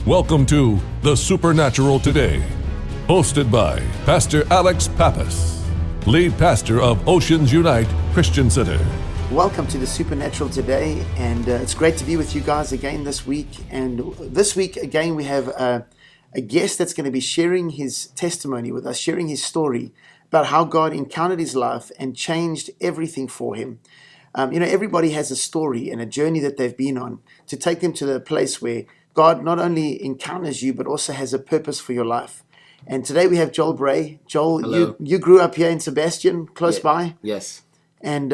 Welcome to The Supernatural Today, hosted by Pastor Alex Pappas, lead pastor of Oceans Unite Christian Center. Welcome to The Supernatural Today, and it's great to be with you guys again this week. And this week, again, we have a guest that's going to be sharing his testimony with us, sharing his story about how God encountered his life and changed everything for him. Everybody has a story and a journey that they've been on to take them to the place where God not only encounters you, but also has a purpose for your life. And today we have Joel Bray. Joel, you grew up here in Sebastian, close by. Yes. And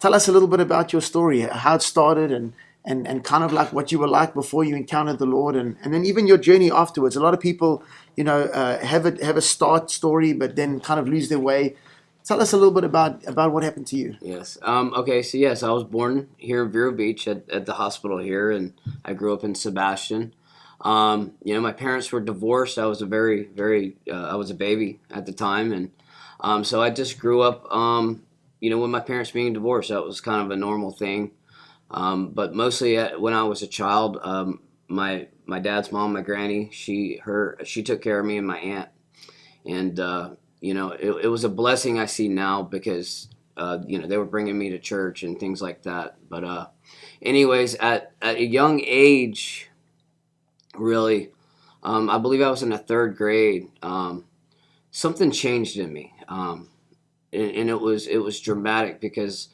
tell us a little bit about your story, how it started, and kind of like what you were like before you encountered the Lord, and then even your journey afterwards. A lot of people, have a start story, but then kind of lose their way. Tell us a little bit about what happened to you. Yes. Okay. So yes, I was born here in Vero Beach at the hospital here, and I grew up in Sebastian. My parents were divorced. I was a I was a baby at the time, and so I just grew up. With my parents being divorced, that was kind of a normal thing. But mostly when I was a child, my dad's mom, my granny, she took care of me and my aunt, and it was a blessing I see now because they were bringing me to church and things like that. But anyways, at a young age, really, I believe I was in the third grade. Something changed in me. And it was dramatic because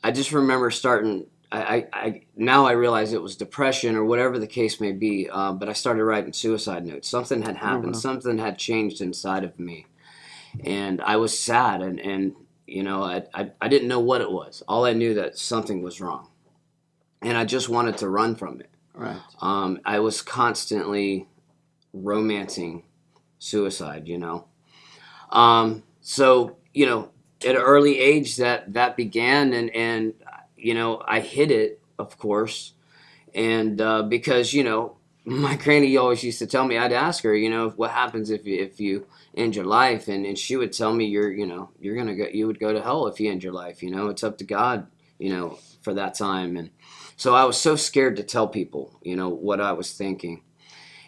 I just remember starting. I now I realize it was depression or whatever the case may be. But I started writing suicide notes. Something had happened. wow. Something had changed inside of me, and I was sad. And I didn't know what it was. All I knew that something was wrong, and I just wanted to run from it. Right. I was constantly romancing suicide. So. At an early age that began, and I hid it, of course, and because my granny always used to tell me, I'd ask her, what happens if you end your life, and she would tell me you would go to hell if you end your life. It's up to God, for that time, and so I was so scared to tell people, what I was thinking,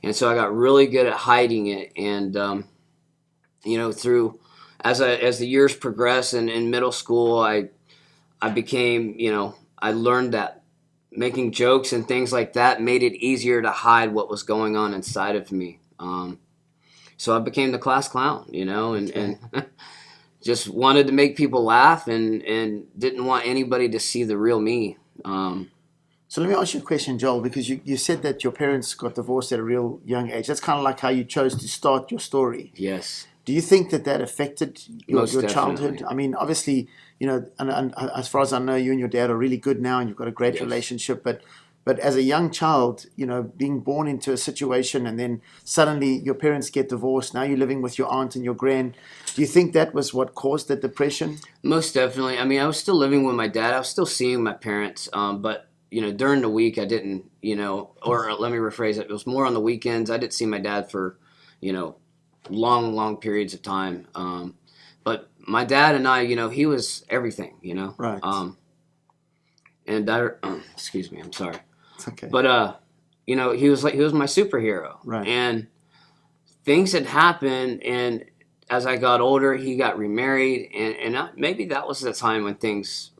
and so I got really good at hiding it, and through. As the years progressed and in middle school, I became, I learned that making jokes and things like that made it easier to hide what was going on inside of me. So I became the class clown, and just wanted to make people laugh and didn't want anybody to see the real me. So let me ask you a question, Joel, because you said that your parents got divorced at a real young age. That's kind of like how you chose to start your story. Yes. Do you think that affected your childhood? Definitely. I mean, obviously, and as far as I know, you and your dad are really good now, and you've got a great relationship. But as a young child, being born into a situation, and then suddenly your parents get divorced. Now you're living with your aunt and your gran. Do you think that was what caused the depression? Most definitely. I mean, I was still living with my dad. I was still seeing my parents, but during the week, I didn't. Or let me rephrase it. It was more on the weekends. I didn't see my dad for, long periods of time. But my dad and I, he was everything, Right. And I, excuse me, I'm sorry. It's okay. But, he was my superhero. Right. And things had happened. And as I got older, he got remarried. And maybe that was the time when things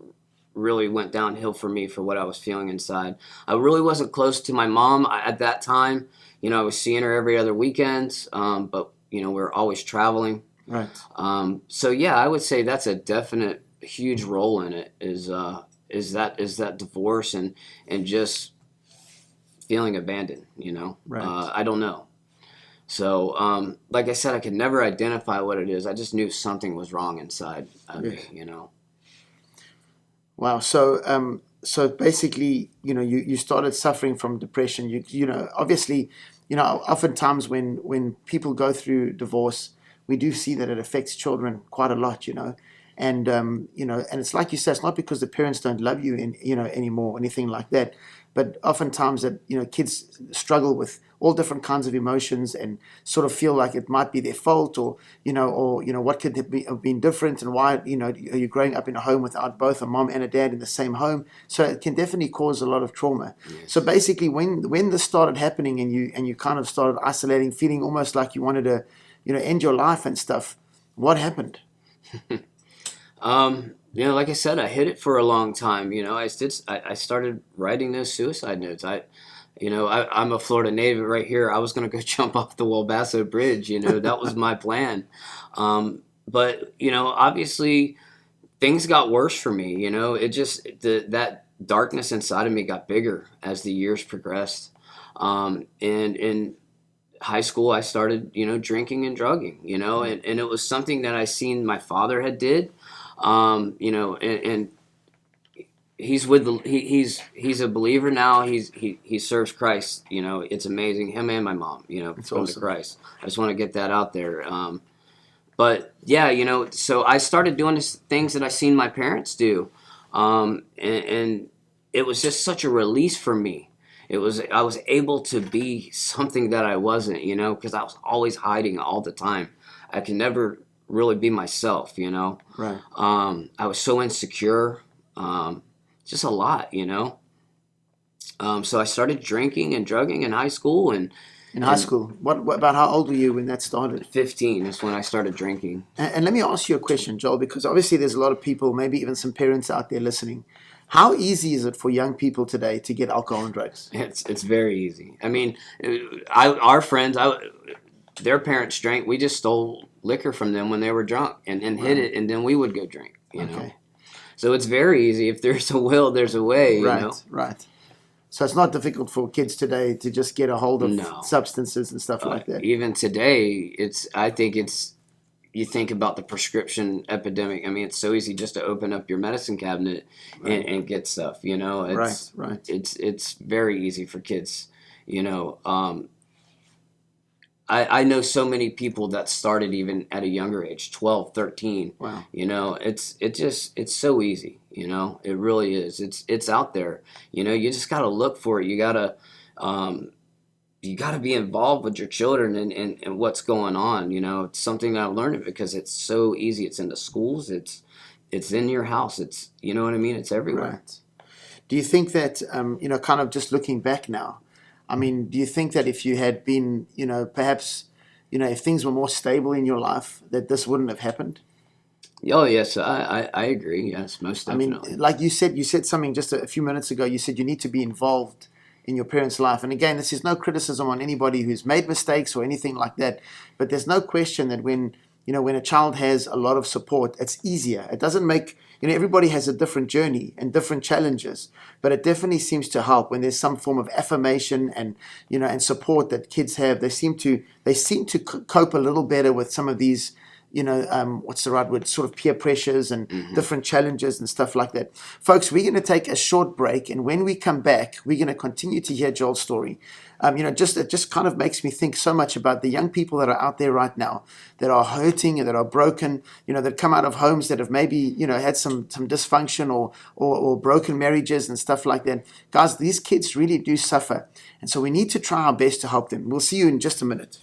really went downhill for me for what I was feeling inside. I really wasn't close to my mom at that time. I was seeing her every other weekend. But we were always traveling. Right. So yeah, I would say that's a definite huge role in it is that divorce and just feeling abandoned, Right. I don't know. So, like I said, I could never identify what it is. I just knew something was wrong inside of me, Wow. So basically, you started suffering from depression. Obviously, oftentimes when people go through divorce, we do see that it affects children quite a lot, And and it's like you said, it's not because the parents don't love you anymore or anything like that, but oftentimes that kids struggle with all different kinds of emotions and sort of feel like it might be their fault, or what could have been different, and why you're growing up in a home without both a mom and a dad in the same home. So it can definitely cause a lot of trauma. Yes. So basically, when this started happening and you kind of started isolating, feeling almost like you wanted to end your life and stuff, what happened? Like I said, I hid it for a long time. I started writing those suicide notes. I'm a Florida native right here. I was going to go jump off the Walbasso Bridge. That was my plan. But obviously things got worse for me. That darkness inside of me got bigger as the years progressed. And in high school, I started, drinking and drugging, and it was something that I seen my father had did. And he's he's a believer now. He serves Christ. It's amazing. Him and my mom. It's awesome. To Christ. I just want to get that out there. But yeah, so I started doing things that I seen my parents do, and it was just such a release for me. I was able to be something that I wasn't, because I was always hiding all the time. I could never really be myself, Right. I was so insecure, just a lot, so I started drinking and drugging in high school. In high school, what about how old were you when that started? 15 is when I started drinking. And let me ask you a question, Joel, because obviously there's a lot of people, maybe even some parents out there listening. How easy is it for young people today to get alcohol and drugs? It's very easy. I mean, our friends, their parents drank. We just stole liquor from them when they were drunk and hid it, and then we would go drink, know. So it's very easy. If there's a will, there's a way, Right. So it's not difficult for kids today to just get a hold of substances and stuff like that. Even today, you think about the prescription epidemic. I mean, it's so easy just to open up your medicine cabinet and get stuff, It's, right. It's very easy for kids, I know so many people that started even at a younger age, 12, 13. Wow. It's so easy, It really is. It's out there. You just got to look for it. You got to be involved with your children and what's going on. It's something that I've learned because it's so easy. It's in the schools. It's in your house. It's, you know what I mean? It's everywhere. Right. Do you think that, kind of just looking back now, I mean, do you think that if you had been, perhaps, if things were more stable in your life, that this wouldn't have happened? Oh, yes, I agree. Yes, most definitely. I mean, like you said something just a few minutes ago. You said you need to be involved in your parents' life. And again, this is no criticism on anybody who's made mistakes or anything like that. But there's no question that when a child has a lot of support, it's easier. It doesn't make, everybody has a different journey and different challenges, but it definitely seems to help when there's some form of affirmation and, and support that kids have. They seem to cope a little better with some of these, what's the right word, sort of peer pressures and different challenges and stuff like that. Folks, we're going to take a short break, and when we come back, we're going to continue to hear Joel's story. It just kind of makes me think so much about the young people that are out there right now that are hurting and that are broken, that come out of homes that have maybe, had some dysfunction or broken marriages and stuff like that. Guys, these kids really do suffer. And so we need to try our best to help them. We'll see you in just a minute.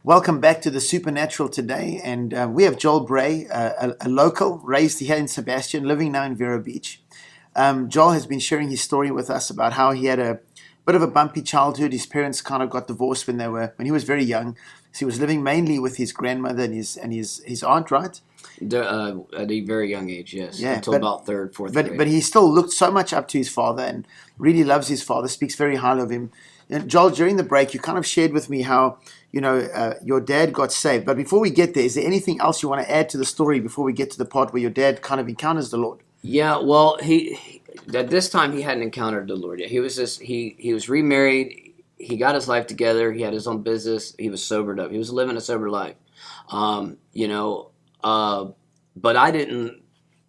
Welcome back to the Supernatural today, and we have Joel Bray, a local, raised here in Sebastian, living now in Vero Beach. Joel has been sharing his story with us about how he had a bit of a bumpy childhood. His parents kind of got divorced when he was very young. So he was living mainly with his grandmother and his aunt, right? At a very young age, yes. Yeah, until about third, fourth grade. But he still looked so much up to his father and really loves his father, speaks very highly of him. And Joel, during the break, you kind of shared with me how, your dad got saved. But before we get there, is there anything else you want to add to the story before we get to the part where your dad kind of encounters the Lord? Yeah, well, he at this time he hadn't encountered the Lord yet. He was remarried. He got his life together. He had his own business. He was sobered up. He was living a sober life. But I didn't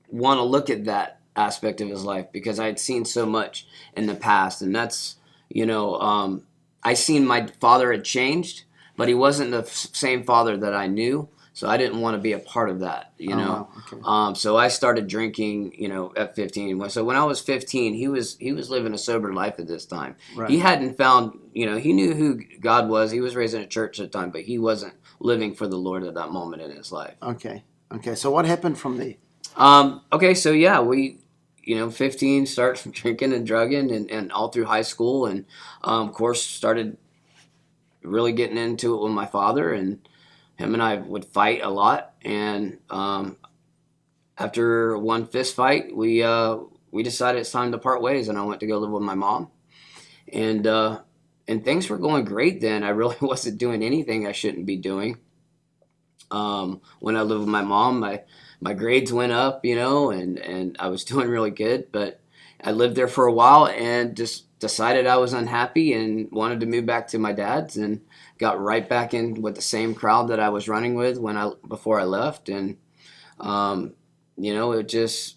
want to look at that aspect of his life because I had seen so much in the past, and that's I seen my father had changed, but he wasn't the same father that I knew. So I didn't want to be a part of that, you know. Wow. Okay. So I started drinking, at 15. So when I was 15, he was living a sober life at this time. Right. He hadn't found, he knew who God was. He was raised in a church at the time, but he wasn't living for the Lord at that moment in his life. Okay. So what happened from there? Okay, so yeah, we, 15, start drinking and drugging and all through high school, and of course started really getting into it with my father, and him and I would fight a lot, and after one fist fight, we decided it's time to part ways, and I went to go live with my mom, and things were going great then. I really wasn't doing anything I shouldn't be doing. When I lived with my mom, my grades went up, and I was doing really good, but I lived there for a while and just decided I was unhappy and wanted to move back to my dad's, and got right back in with the same crowd that I was running with before I left. And it just,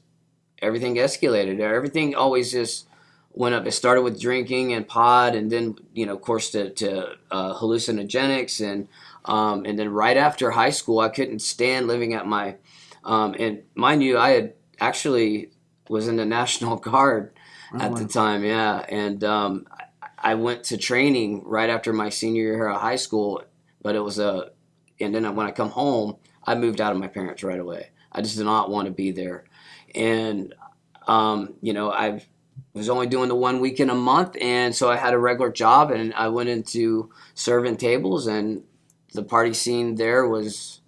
everything escalated. Everything always just went up. It started with drinking and pot, and then of course to hallucinogenics, and then right after high school, I couldn't stand living at my and mind you, I had actually was in the National Guard at the time, yeah, and I went to training right after my senior year of high school, but it was and then when I come home, I moved out of my parents right away. I just did not want to be there, and I was only doing the 1 week in a month, and so I had a regular job, and I went into serving tables, and the party scene there was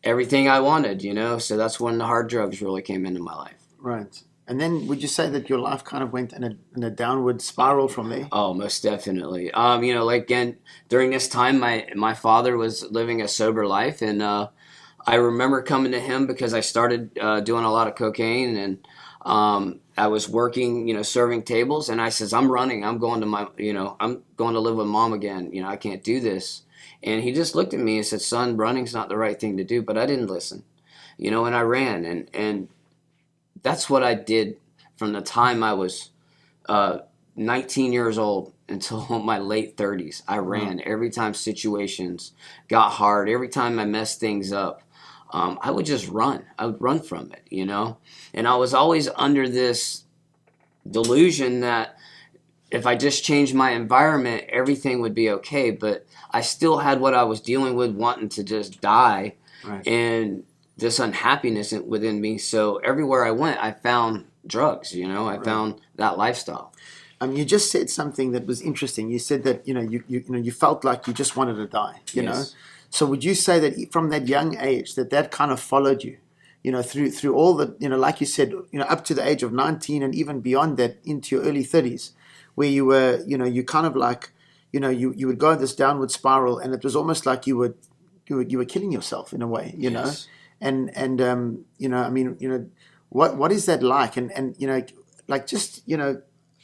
everything I wanted, so that's when the hard drugs really came into my life. Right. And then would you say that your life kind of went in a downward spiral from there? Oh, most definitely. Again, during this time, my father was living a sober life, and I remember coming to him because I started doing a lot of cocaine, and I was working, serving tables, and I says, I'm running. I'm going to I'm going to live with mom again. I can't do this. And he just looked at me and said, son, running's not the right thing to do. But I didn't listen, and I ran. And that's what I did from the time I was 19 years old until my late 30s. I ran every time situations got hard. Every time I messed things up, I would just run. I would run from it, And I was always under this delusion that if I just changed my environment, everything would be okay. But I still had what I was dealing with, wanting to just die, and this unhappiness within me. So everywhere I went, I found drugs. I found that lifestyle. You just said something that was interesting. You said that you felt like you just wanted to die. You know. So would you say that from that young age that kind of followed you? Through all the like you said, up to the age of 19 and even beyond that into your early 30s. Where you were, you kind of like, you would go this downward spiral, and it was almost like you were killing yourself in a way, know, and I mean, what is that like, and like just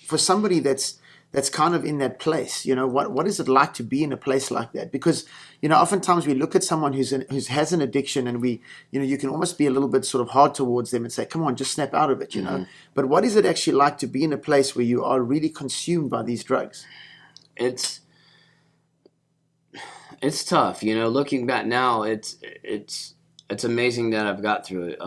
for somebody that's kind of in that place, what is it like to be in a place like that? Because oftentimes we look at someone who has an addiction, and we you can almost be a little bit sort of hard towards them and say, come on, just snap out of it, But what is it actually like to be in a place where you are really consumed by these drugs? It's tough, looking back now, it's amazing that I've got through it.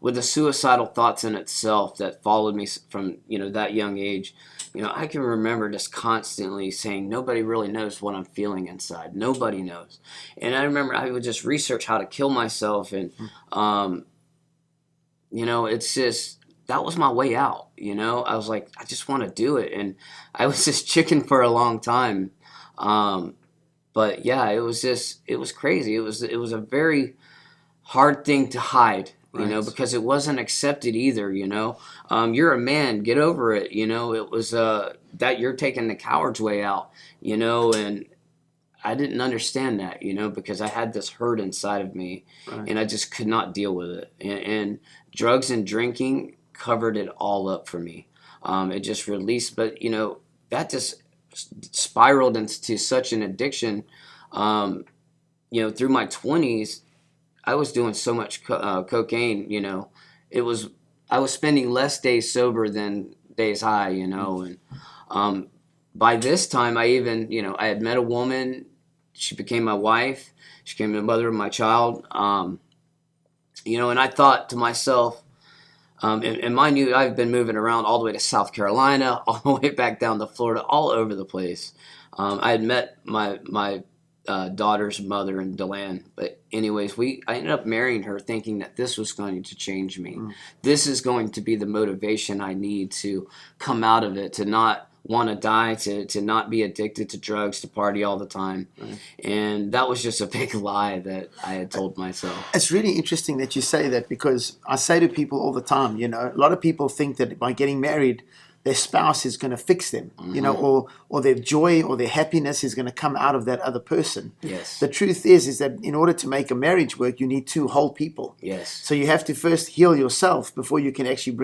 With the suicidal thoughts in itself that followed me from that young age. I can remember just constantly saying, nobody really knows what I'm feeling inside. Nobody knows. And I remember I would just research how to kill myself. And, it's just, that was my way out. I was like, I just want to do it. And I was just chicken for a long time. But yeah, it was crazy. It was a very hard thing to hide. Because it wasn't accepted either, You're a man, get over it, It was that you're taking the coward's way out, and I didn't understand that, because I had this hurt inside of me, and I just could not deal with it. And drugs and drinking covered it all up for me. It just released, but, that just spiraled into such an addiction, through my 20s. I was doing so much cocaine, I was spending less days sober than days high, and by this time I even, I had met a woman. she became my wife. She became the mother of my child. And I thought to myself, and mind you, I've been moving around all the way to South Carolina, all the way back down to Florida, all over the place. I had met my daughter's mother in DeLand, but anyways, I ended up marrying her, thinking that this was going to change me. This is going to be the motivation I need to come out of it, to not want to die, to not be addicted to drugs, to party all the time. And that was just a big lie that I had told myself. It's really interesting that you say that, because I say to people all the time, a lot of people think that by getting married, their spouse is going to fix them, or their joy or their happiness is going to come out of that other person. Yes. The truth is that in order to make a marriage work, you need two whole people. Yes. So you have to first heal yourself before you can actually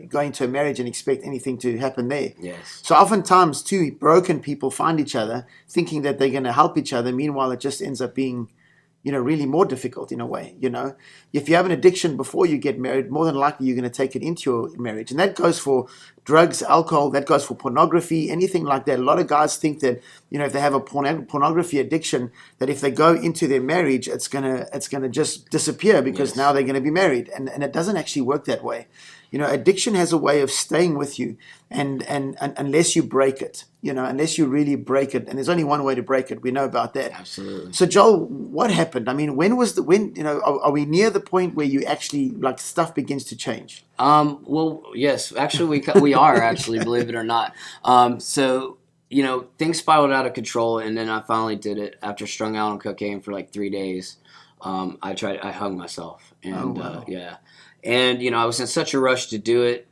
go into a marriage and expect anything to happen there. Yes. So oftentimes, two broken people find each other thinking that they're going to help each other. Meanwhile, it just ends up being really more difficult in a way. If you have an addiction before you get married, more than likely you're going to take it into your marriage. And that goes for drugs, alcohol, that goes for pornography, anything like that. A lot of guys think that, if they have a pornography addiction, that if they go into their marriage, it's going to just disappear because now they're going to be married. And it doesn't actually work that way. Addiction has a way of staying with you, and unless you break it, unless you really break it, and there's only one way to break it. We know about that. Absolutely. So Joel, what happened? I mean, when are we near the point where you actually stuff begins to change? Well, yes, actually we are actually, believe it or not. So things spiraled out of control, and then I finally did it after strung out on cocaine for like 3 days. I hung myself, and yeah. And, I was in such a rush to do it.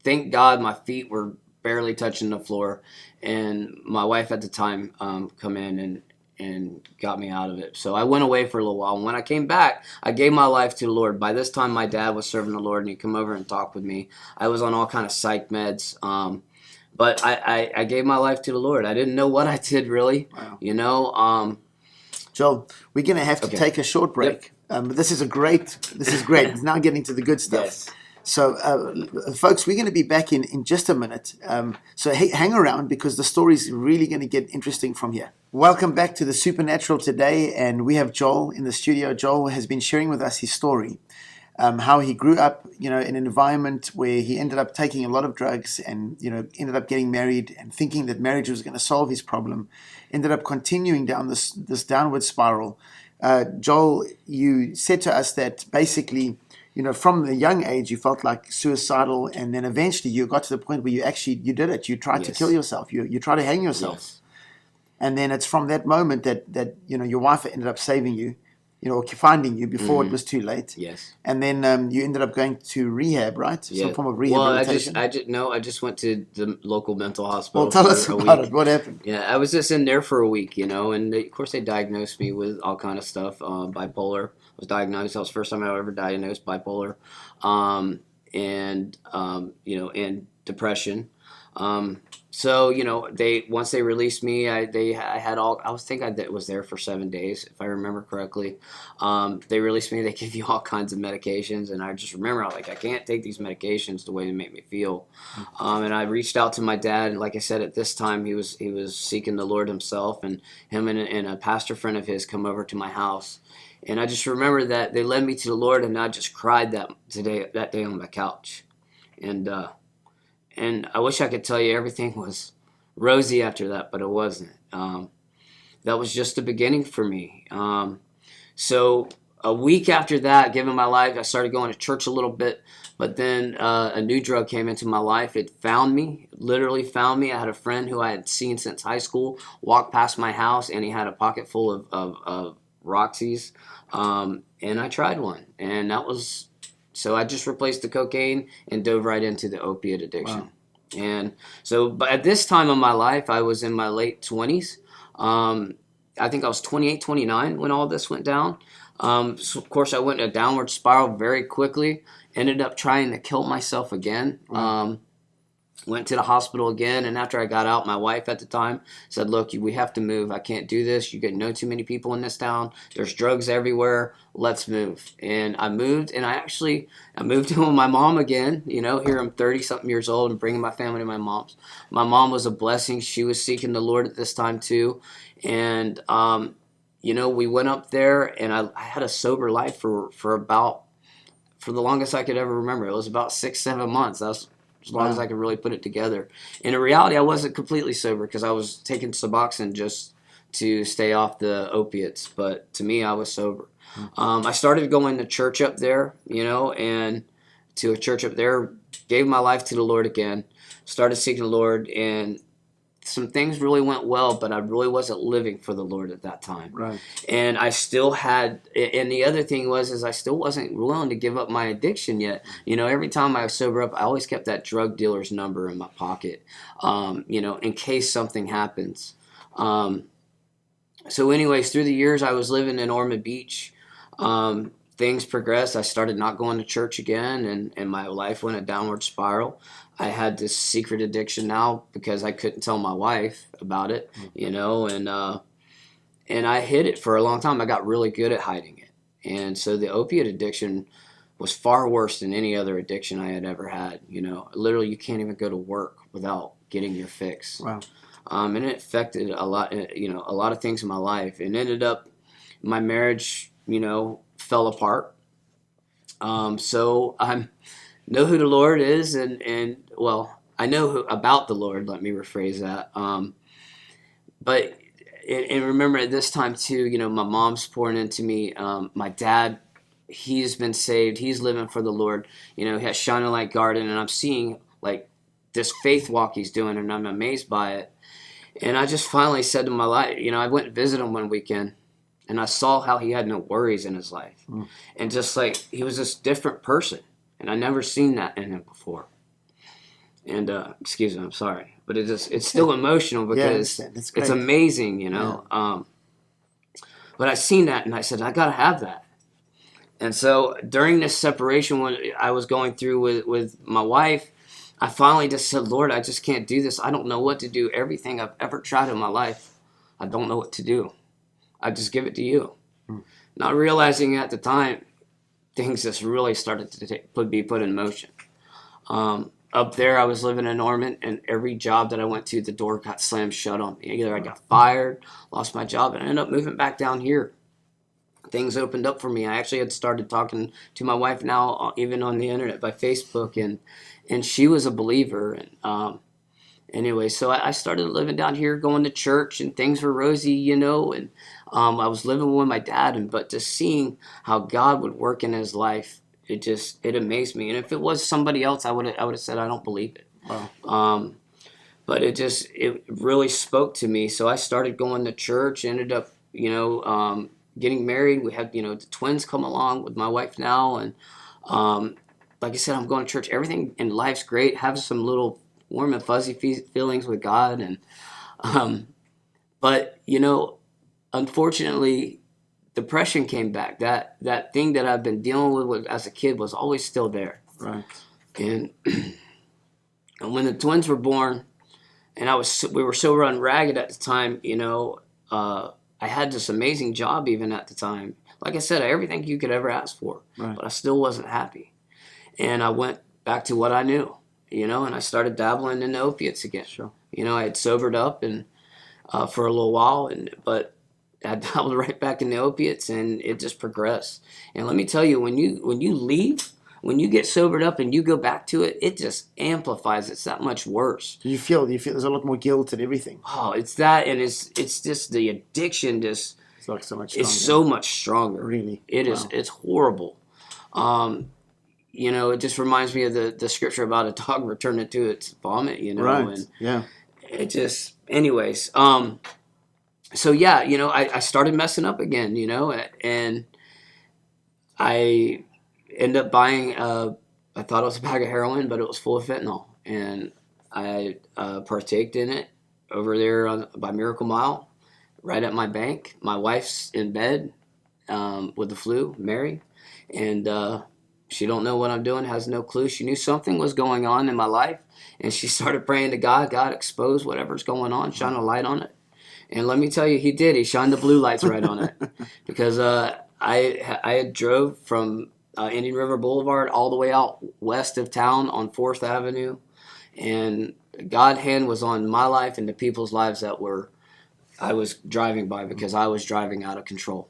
Thank God my feet were barely touching the floor. And my wife at the time come in and got me out of it. So I went away for a little while. And when I came back, I gave my life to the Lord. By this time, my dad was serving the Lord, and he'd come over and talk with me. I was on all kind of psych meds. But I gave my life to the Lord. I didn't know what I did, really. Wow. Joel, we're going to have to take a short break. Yep. This is great. It's now getting to the good stuff. Yes. So, folks, we're going to be back in just a minute. So hang around, because the story is really going to get interesting from here. Welcome back to the Supernatural today, and we have Joel in the studio. Joel has been sharing with us his story, how he grew up, in an environment where he ended up taking a lot of drugs, and ended up getting married and thinking that marriage was going to solve his problem. Ended up continuing down this downward spiral. Joel, you said to us that basically, from the young age, you felt like suicidal, and then eventually you got to the point where you did it. You tried to kill yourself. You tried to hang yourself. Yes. And then it's from that moment that your wife ended up saving you, or finding you before it was too late. Yes. And then you ended up going to rehab, right? Yeah. Some form of rehabilitation. Well, I just went to the local mental hospital. Well, tell us about it. What happened? Yeah, I was just in there for a week, and of course they diagnosed me with all kind of stuff. Bipolar. I was diagnosed. That was the first time I ever diagnosed bipolar, and depression. So once they released me, I was there for 7 days, if I remember correctly. They released me. They give you all kinds of medications, and I just remember I was like, I can't take these medications the way they make me feel. And I reached out to my dad, and like I said, at this time he was seeking the Lord himself, and him and a pastor friend of his come over to my house. And I just remember that they led me to the Lord, and I just cried that day on my couch. And I wish I could tell you everything was rosy after that, but it wasn't. That was just the beginning for me. So a week after that, giving my life, I started going to church a little bit, but then a new drug came into my life. It literally found me. I had a friend who I had seen since high school walk past my house, and he had a pocket full of Roxy's, and I tried one, and so I just replaced the cocaine and dove right into the opiate addiction. Wow. And so, but at this time of my life, I was in my late 20s. I think I was 28, 29 when all this went down. So of course, I went in a downward spiral very quickly. Ended up trying to kill myself again. Went to the hospital again, and after I got out, my wife at the time said, "Look, we have to move. I can't do this. You know too many people in this town. There's drugs everywhere. Let's move." And I moved, and I moved in with my mom again. Here I'm 30-something years old and bringing my family to my mom's. My mom was a blessing. She was seeking the Lord at this time too. And, we went up there, and I had a sober life for the longest I could ever remember. It was about 6-7 months. That's as long as I could really put it together. And in reality, I wasn't completely sober because I was taking Suboxone just to stay off the opiates. But to me, I was sober. I started going to church up there, and to a church up there, gave my life to the Lord again, started seeking the Lord, and some things really went well, but I really wasn't living for the Lord at that time. Right. And I still had, and the other thing is I still wasn't willing to give up my addiction yet. Every time I was sober up, I always kept that drug dealer's number in my pocket, in case something happens. So anyways, through the years, I was living in Ormond Beach. Things progressed. I started not going to church again, and my life went a downward spiral. I had this secret addiction now because I couldn't tell my wife about it, and I hid it for a long time. I got really good at hiding it. And so the opiate addiction was far worse than any other addiction I had ever had. Literally you can't even go to work without getting your fix. Wow. And it affected a lot of things in my life, and ended up my marriage, fell apart. So I know who the Lord is, and well, I know about the Lord. Let me rephrase that. But remember at this time too, my mom's pouring into me. My dad, he's been saved. He's living for the Lord. He has Shining Light Garden, and I'm seeing like this faith walk he's doing, and I'm amazed by it. And I just finally said to my life, I went and visited him one weekend, and I saw how he had no worries in his life. And just like, he was this different person. And I never seen that in him before. And, excuse me, I'm sorry. But it's still emotional because it's amazing, Yeah. But I seen that, and I said, I got to have that. And so during this separation, when I was going through with my wife, I finally just said, Lord, I just can't do this. I don't know what to do. Everything I've ever tried in my life, I don't know what to do. I just give it to you. Not realizing at the time, things just really started to be put in motion. Up there, I was living in Norman, and every job that I went to, the door got slammed shut on me. Either I got fired, lost my job, and I ended up moving back down here. Things opened up for me. I actually had started talking to my wife now, even on the internet by Facebook, and she was a believer. And anyway, so I started living down here, going to church, and things were rosy, and I was living with my dad, but just seeing how God would work in his life, it amazed me. And if it was somebody else, I would have said I don't believe it. Wow. But it really spoke to me. So I started going to church. Ended up getting married. We had the twins come along with my wife now, and like I said, I'm going to church. Everything in life's great. Have some little warm and fuzzy feelings with God, and but unfortunately, depression came back. That thing that I've been dealing with as a kid was always still there. Right. And when the twins were born, and we were so run ragged at the time, I had this amazing job even at the time. Like I said, everything you could ever ask for, right. But I still wasn't happy. And I went back to what I knew, and I started dabbling in the opiates again. Sure. I had sobered up and for a little while, but I dabbled right back in the opiates, and it just progressed. And let me tell you, when you leave, when you get sobered up and you go back to it, it just amplifies. It's that much worse. Do you feel there's a lot more guilt and everything? Oh, it's that, and it's just the addiction. It's like so much stronger. It's so much stronger. Really, it is. It's horrible. It just reminds me of the scripture about a dog returning to its vomit. Right. And yeah. It just, anyways. So yeah, I started messing up again, and I ended up buying, I thought it was a bag of heroin, but it was full of fentanyl, and I partaked in it over there by Miracle Mile, right at my bank. My wife's in bed with the flu, Mary, and She don't know what I'm doing, has no clue. She knew something was going on in my life, and she started praying to God. God, expose whatever's going on, shine a light on it. And let me tell you, he did. He shined the blue lights right on it. Because I had drove from Indian River Boulevard all the way out west of town on 4th Avenue. And God's hand was on my life and the people's lives that I was driving by, because I was driving out of control,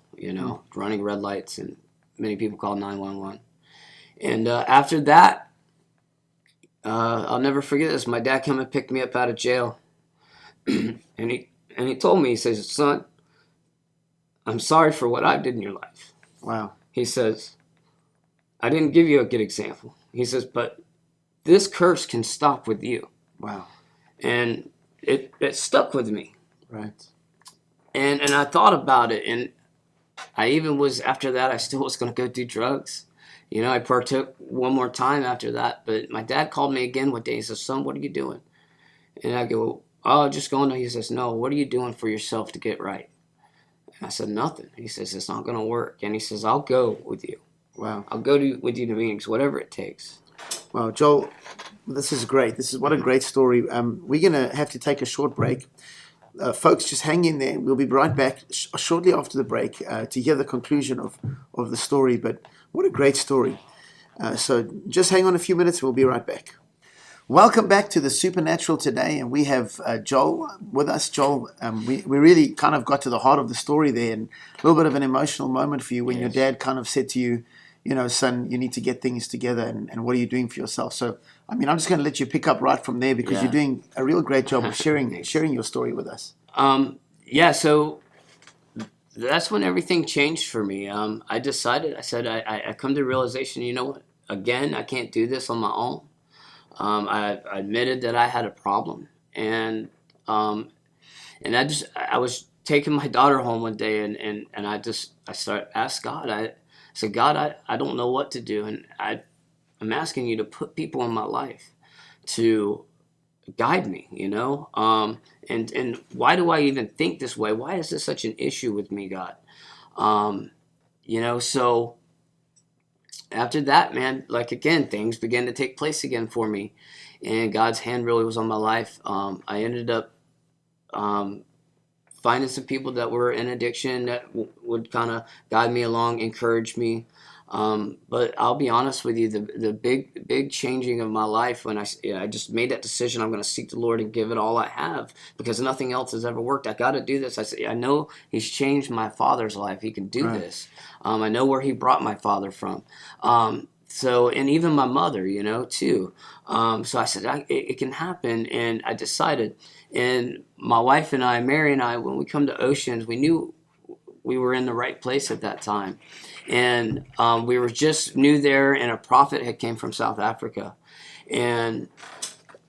running red lights, and many people called 911. And after that, I'll never forget this. My dad came and picked me up out of jail. and he told me, he says, "Son, I'm sorry for what I did in your life." Wow. He says, "I didn't give you a good example." He says, "But this curse can stop with you." Wow. And it stuck with me. Right. And I thought about it, and I even was, after that, I still was going to go do drugs. I partook one more time after that, but my dad called me again one day. He says, "Son, what are you doing?" And I go, "Oh, just going to." He says, "No, what are you doing for yourself to get right?" And I said, "Nothing." He says, "It's not going to work." And he says, "I'll go with you. Wow. I'll go with you to meetings, whatever it takes." Wow, Joel, this is great. What a great story. We're going to have to take a short break. Folks, just hang in there. We'll be right back shortly after the break to hear the conclusion of the story. But what a great story. So just hang on a few minutes. We'll be right back. Welcome back to the Supernatural today. And we have Joel with us. Joel, we really kind of got to the heart of the story there, and a little bit of an emotional moment for you when your dad kind of said to you, "Son, you need to get things together, and what are you doing for yourself?" So, I'm just going to let you pick up right from there, because you're doing a real great job of sharing your story with us. So that's when everything changed for me. I decided, I said, I come to the realization, you know what, again, I can't do this on my own. I admitted that I had a problem, and I was taking my daughter home one day, and I started asked God. I said, "God, I don't know what to do, and I'm asking you to put people in my life to guide me, and why do I even think this way? Why is this such an issue with me, God?" So after that, man, again, things began to take place again for me, and God's hand really was on my life. I ended up finding some people that were in addiction that would kind of guide me along, encourage me. But I'll be honest with you, the big changing of my life when I just made that decision, I'm going to seek the Lord and give it all I have, because nothing else has ever worked. I got to do this. I know He's changed my father's life. He can do this. I know where He brought my father from. And even my mother, too. So I said, it can happen. And I decided, and my wife and I, Mary and I, when we come to Oceans, we knew we were in the right place at that time. And we were just new there, and a prophet had came from South Africa. And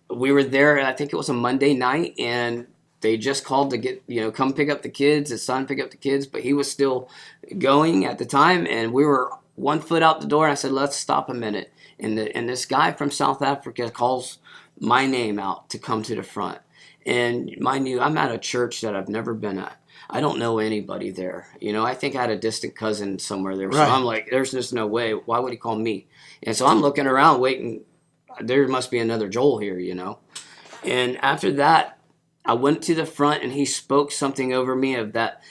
we were there, I think it was a Monday night, and they just called to get, come pick up the kids, his son pick up the kids, but he was still going at the time, and we were 1 foot out the door, and I said, "Let's stop a minute." And this guy from South Africa calls my name out to come to the front. And mind you, I'm at a church that I've never been at. I don't know anybody there. I think I had a distant cousin somewhere there. So I'm like, there's just no way. Why would he call me? And so I'm looking around waiting. There must be another Joel here, And after that, I went to the front, and he spoke something over me of that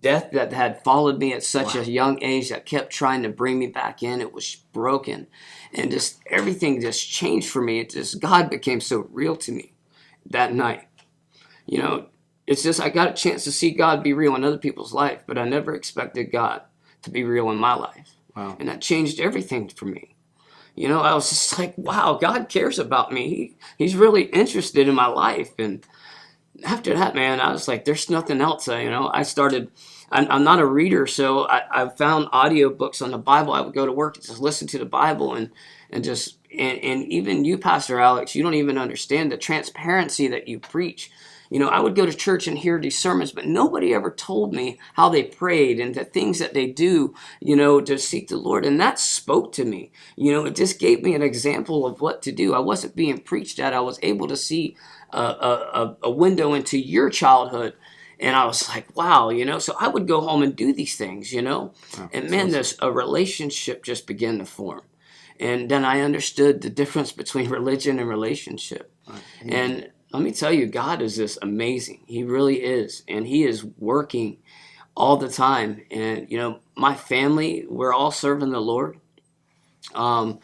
death that had followed me at such a young age that kept trying to bring me back in. It was broken. And just everything just changed for me. God became so real to me that night. It's just I got a chance to see God be real in other people's life, but I never expected God to be real in my life. Wow. And that changed everything for me. I was just like, wow, God cares about me. He's really interested in my life. And after that, man, I was like, there's nothing else. I started, I'm not a reader, so I found audio books on the Bible. I would go to work and just listen to the Bible, and even you, Pastor Alex, you don't even understand the transparency that you preach. I would go to church and hear these sermons, but nobody ever told me how they prayed and the things that they do, to seek the Lord. And that spoke to me. It just gave me an example of what to do. I wasn't being preached at. I was able to see a window into your childhood And I was like, wow, so I would go home and do these things, and man, awesome. this a relationship just began to form. And then I understood the difference between religion and relationship. Right. And let me tell you, God is just amazing. He really is. And he is working all the time. And, my family, we're all serving the Lord. I've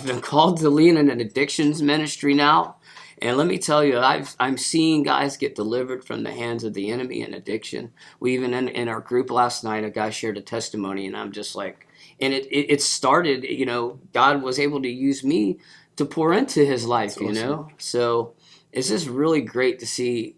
been called to lead in an addictions ministry now. And let me tell you, I'm seeing guys get delivered from the hands of the enemy and addiction. We even in our group last night, a guy shared a testimony, and I'm just like, and it started, God was able to use me to pour into his life, That's awesome. So it's just really great to see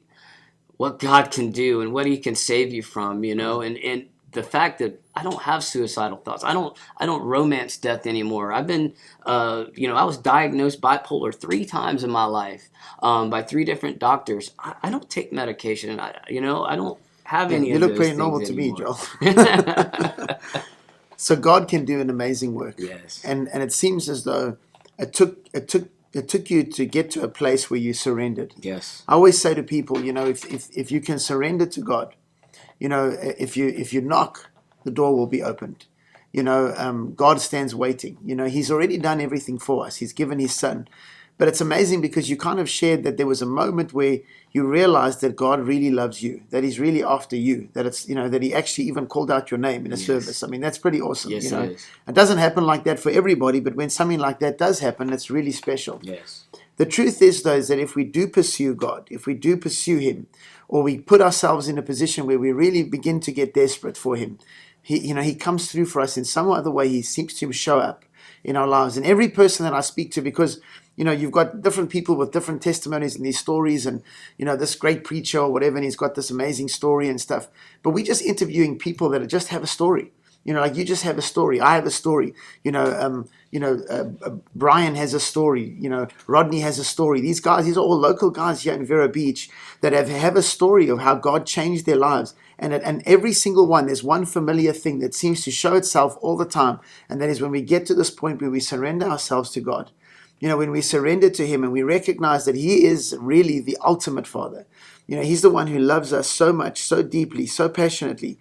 what God can do and what he can save you from, and the fact that I don't have suicidal thoughts. I don't romance death anymore. I've been, I was diagnosed bipolar 3 times in my life by 3 different doctors. I don't take medication, and I don't have any You of look those pretty things normal to me, anymore. Joel. So God can do an amazing work. Yes. And it seems as though it took you to get to a place where you surrendered. Yes. I always say to people, if you can surrender to God, if you knock, the door will be opened. God stands waiting. He's already done everything for us. He's given his son. But it's amazing because you kind of shared that there was a moment where you realized that God really loves you, that he's really after you, that it's, that he actually even called out your name in a service. I mean, that's pretty awesome. Yes, it is. It doesn't happen like that for everybody, but when something like that does happen, it's really special. Yes. The truth is, though, is that if we do pursue God, if we do pursue him, or we put ourselves in a position where we really begin to get desperate for him, he comes through for us in some other way. He seems to show up in our lives. And every person that I speak to, because you've got different people with different testimonies and these stories, and this great preacher or whatever, and he's got this amazing story and stuff. But we're just interviewing people that just have a story. Like you just have a story. I have a story. Brian has a story. Rodney has a story. These are all local guys here in Vero Beach that have a story of how God changed their lives. And every single one, there's one familiar thing that seems to show itself all the time. And that is when we get to this point where we surrender ourselves to God. When we surrender to him and we recognize that he is really the ultimate Father. He's the one who loves us so much, so deeply, so passionately.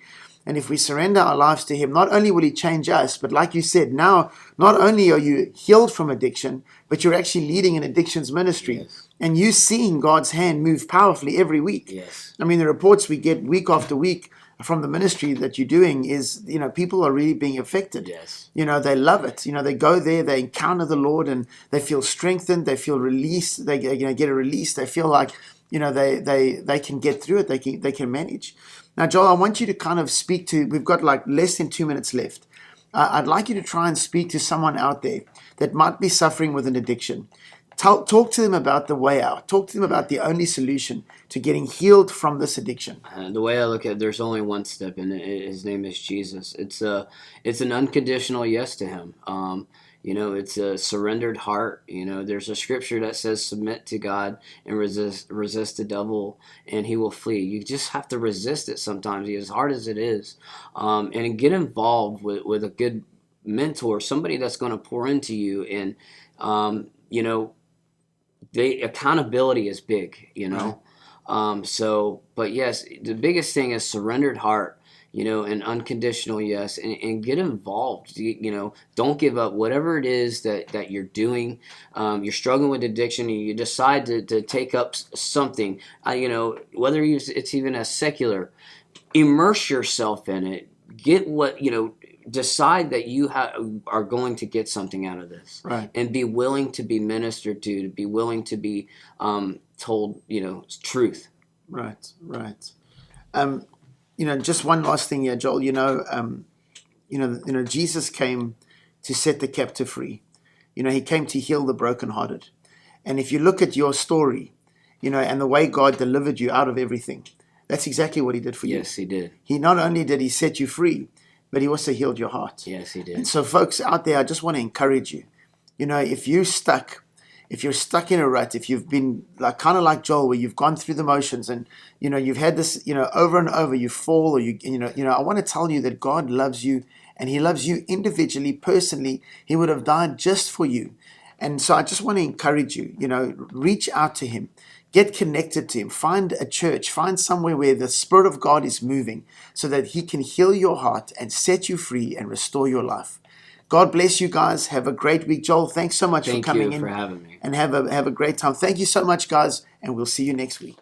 And if we surrender our lives to him, not only will he change us, but like you said, now, not only are you healed from addiction, but you're actually leading an addictions ministry. Yes. And you seeing God's hand move powerfully every week. Yes. I mean, the reports we get week after week from the ministry that you're doing is, people are really being affected. Yes. They love it. They go there, they encounter the Lord, and they feel strengthened, they feel released, they get a release, they feel like, they can get through it, they can manage. Now, Joel, I want you to kind of speak to, we've got like less than 2 minutes left. I'd like you to try and speak to someone out there that might be suffering with an addiction. Talk to them about the way out. Talk to them about the only solution to getting healed from this addiction. The way I look at it, there's only one step, and his name is Jesus. It's an unconditional yes to him. It's a surrendered heart. There's a scripture that says, submit to God and resist the devil, and he will flee. You just have to resist it sometimes, as hard as it is, and get involved with a good mentor, somebody that's going to pour into you. And the accountability is big. Right. But yes, the biggest thing is surrendered heart. An unconditional yes, and get involved. Don't give up. Whatever it is that you're doing, you're struggling with addiction, and you decide to take up something. Whether it's even as secular, immerse yourself in it. Get what decide that you are going to get something out of this, Right. And be willing to be ministered to be willing to be told truth. Right. Just one last thing here, Joel. Jesus came to set the captive free. He came to heal the brokenhearted. And if you look at your story, and the way God delivered you out of everything, that's exactly what he did for you. Yes, he did. He not only did he set you free, but he also healed your heart. Yes, he did. And so, folks out there, I just want to encourage you. If you're stuck in a rut, if you've been kind of like Joel, where you've gone through the motions and you've had this over and over, you fall, or I want to tell you that God loves you, and he loves you individually, personally. He would have died just for you. And so I just want to encourage you, reach out to him. Get connected to him. Find a church. Find somewhere where the Spirit of God is moving so that he can heal your heart and set you free and restore your life. God bless you guys. Have a great week. Joel, thanks so much for coming in. Thank you for having me. And have a great time. Thank you so much, guys, and we'll see you next week.